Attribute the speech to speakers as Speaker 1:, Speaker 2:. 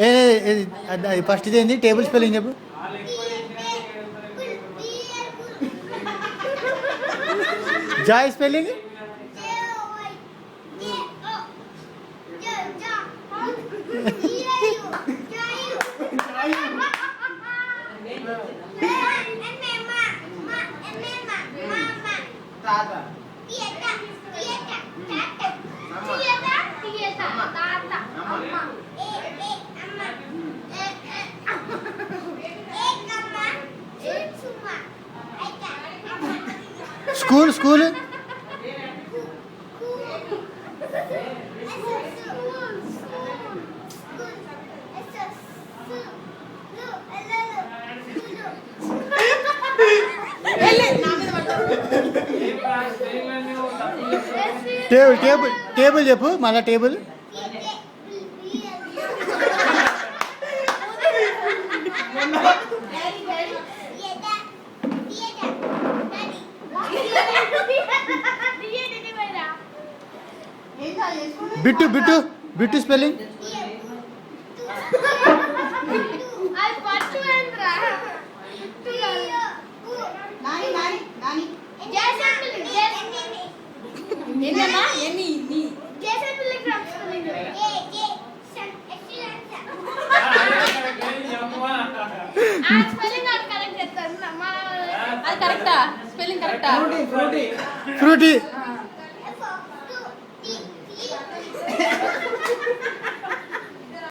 Speaker 1: అది ఫస్ట్ ఇదేంది table spelling చెప్పు. Joy spelling school school table table table చెప్పు మళ్ళా table. Bit bit bit spelling
Speaker 2: కరెక్టా స్పెల్లింగ్ కరెక్టా
Speaker 1: ఫ్రూటీ